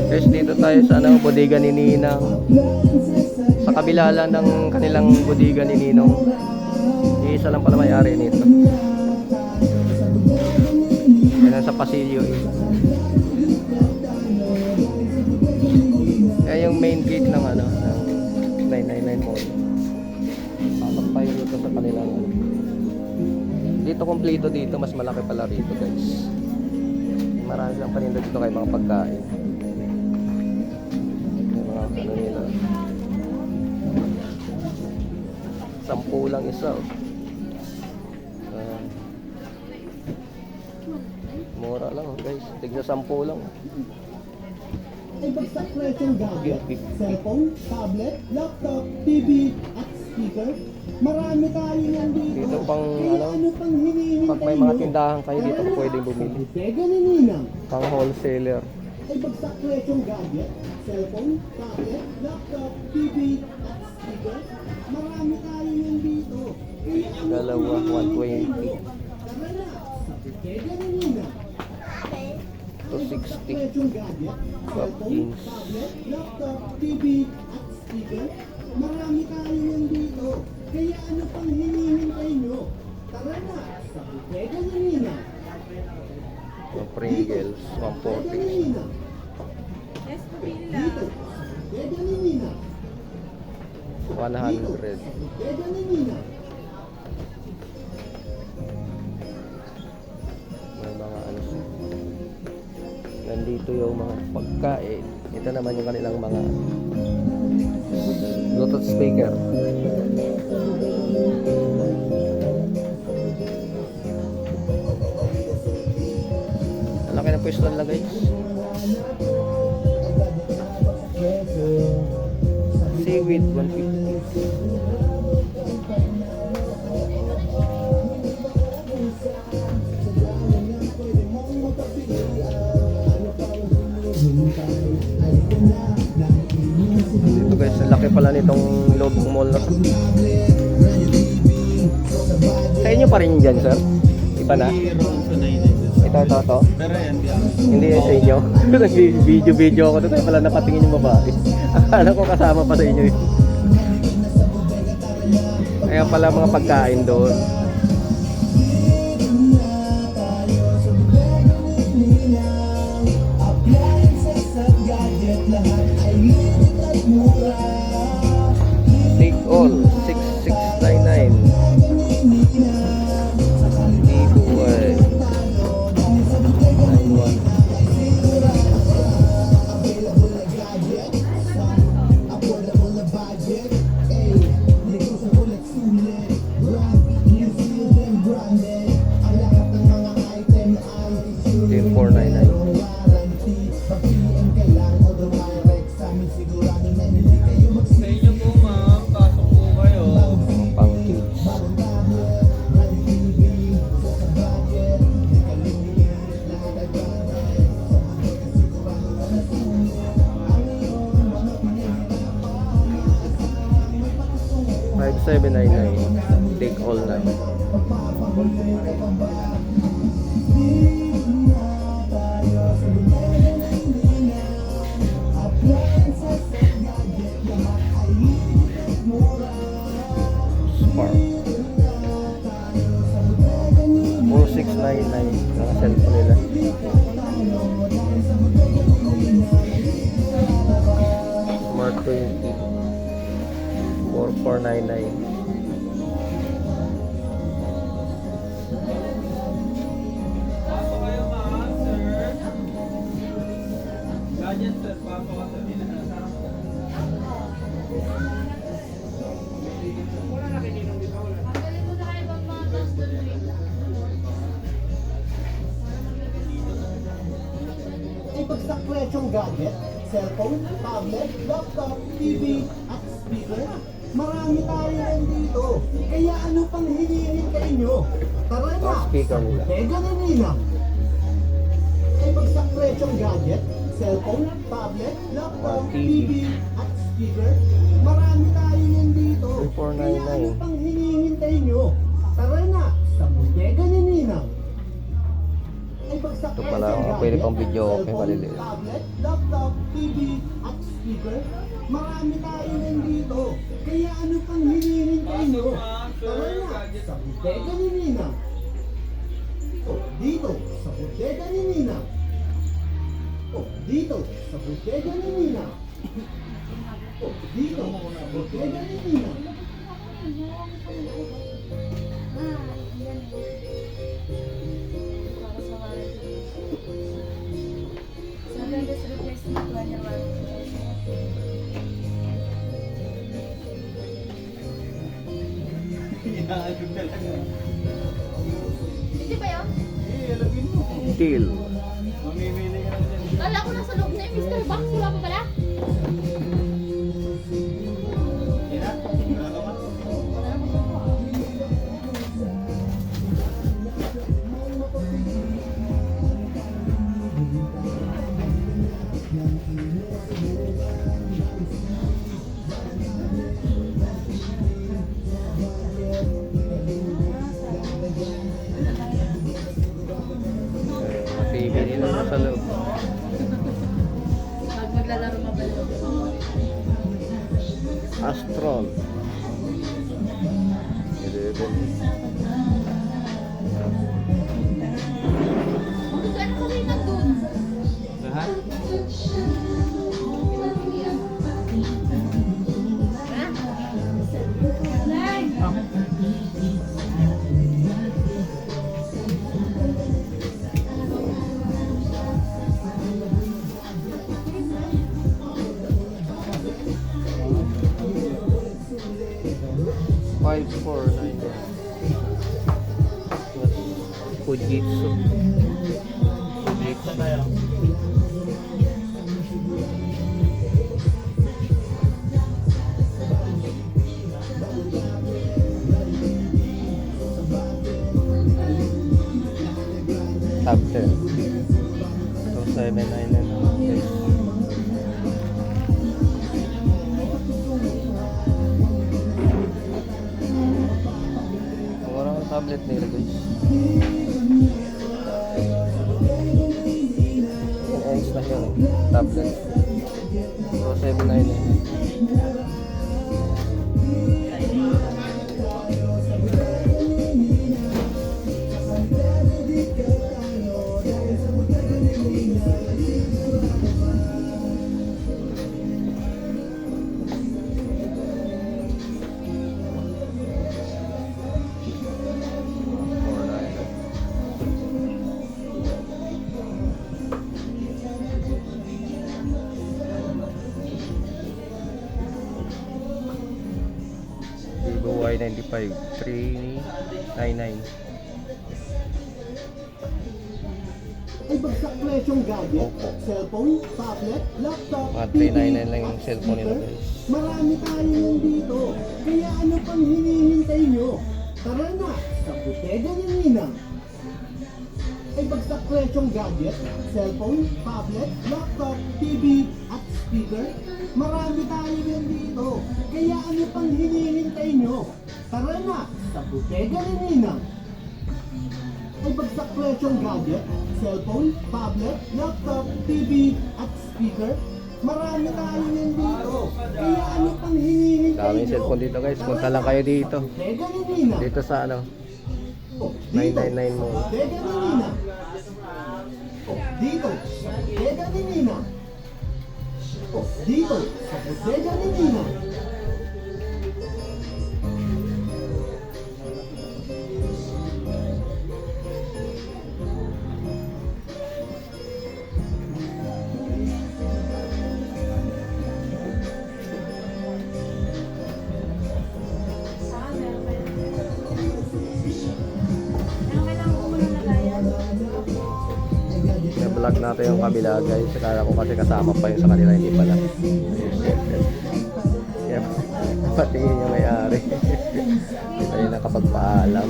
Guys, dito tayo sa bodega ni Ninang. Sa kabila lang ng kanilang bodega ni Ninong. Isa lang pala may-ari nito. Yan sa pasilyo eh. Yan yung main gate ng ng 999 Mall. Pasok tayo dito sa kanilang Dito kompleto dito, mas malaki pala rito guys. Marami lang paninda dito kay mga pagkain. Yung mga nila. 10 lang isa oh. Mura lang guys, tigna 10 lang. Ay bagsak presyo gadget, cellphone, tablet, laptop, TV, at speaker. Marami tayo yan dito. Dito pang ano pang hinihintay pag may mga tindahan kayo dito po pwedeng bumili. Bodega ni Ninang. Pang wholesaler. Ay bagsak presyo gadget, cellphone, tablet, laptop, TV, at speaker. Marami tayo yan dito. Dalawa, 120. Tara na, sa Bodega ni Ninang. 260. Cellphone, tablet, laptop, TV, at speaker. Marami tayo yan dito. Kaya ano pang hinihintay nyo? Tara na, sa Bodega ni Ninang. Yung Pringles, 140. Yes, pabili lang. Dito, sa Bodega ni Ninang. 100. Bodega ni Ninang. May mga nandito yung mga pagkain. Ito naman yung kanilang mga Bluetooth speaker. Ang laki na pwesto nila guys. Seaweed 150. Dito guys, ang laki pala nitong loob ng mall na to. Sa inyo pa rin dyan sir? Iba na? Ito. Hindi yan sa inyo. Nag-video ako doon. Pala nakatingin yung babae. Akala ko kasama pa sa inyo eh. Kaya pala mga pagkain doon. Take all 6699. Ibuay 91. Yung 499. Sa inyo po ma'am, pasok po kayo. Pang kids. $5799. Take all na. Spark 4699 ang cellphone nila. Smart 20 4499. Pasok kayo ma'am, sir. Gadget sir, pasok ka sa pinaka. Ay bagsak presyong gadget, cellphone, tablet, laptop, TV, at speaker. Marami tayo yan dito. Kaya ano pang hinihintay nyo? Tara na, Ang speaker nila. Bodega ni Ninang. Ay bagsak presyong gadget, cellphone, tablet, laptop, TV, at speaker. Marami tayo yan dito. 3499. Kaya ano pang hinihintay nyo? Tara na, sa Bodega ni Ninang. Ay bagsak Ito pala, presyong pwede pang gadget, video, okay, cellphone, maliliit. tablet, laptop, speaker. Marami tayo nandito. Kaya ano pang hinihintay nyo? Tara na sa bodega ni Ninang. O, dito sa bodega ni Ninang. O, dito sa bodega ni Ninang. O, dito sa bodega ni Ninang. Hinahalog talaga. Hindi ba yun? Eh, alagin mo. Deal. Mamimili ka na dyan. Kala ko nasa loob na yung Mr. Box. Wala pa pala? Yan na. Wala ka ba? Bibili na sa loob. Pag maglalaro ka pala. Astron. 11. Magkano kasi nandun? Lahat? Ha? Like! 549. Fujitsu. Top 10. So 799 naman guys. Mura ang tablet nila guys. Yung X na yun, tablet. So 799. Vivo Y95 399. Ay bagsak presyong gadget, Opo. cellphone, tablet, laptop, Mga TV, 399 lang yung cellphone nila speaker. guys. Marami tayo nandito. Kaya ano pang hinihintay nyo? Tara na sa bodega ni Ninang. Ay bagsak presyong gadget, cellphone, tablet, laptop, TV, at speaker. Marami tayo nandito. Kaya ano pang hinihintay nyo? Tara na sa bodega ni Ninang. Ay bagsak presyong gadget, cellphone, tablet, laptop, TV, at speaker. Marami tayo nandito. Kaya ano pang hinihintay nyo? Daming cellphone dito guys. Punta lang kayo dito. Bodega ni Ninang. Dito sa ano, Oh, dito, 999 mo. bodega ni Ninang. Oh, dito, sa bodega ni Ninang. Oh, dito, sa bodega ni Ninang. Na-vlog natin yung kabila guys. Akala ko kasi kasama pa yung sa kanila, hindi pala. Kaya patingin yung may-ari. Hindi tayo nakapagpaalam.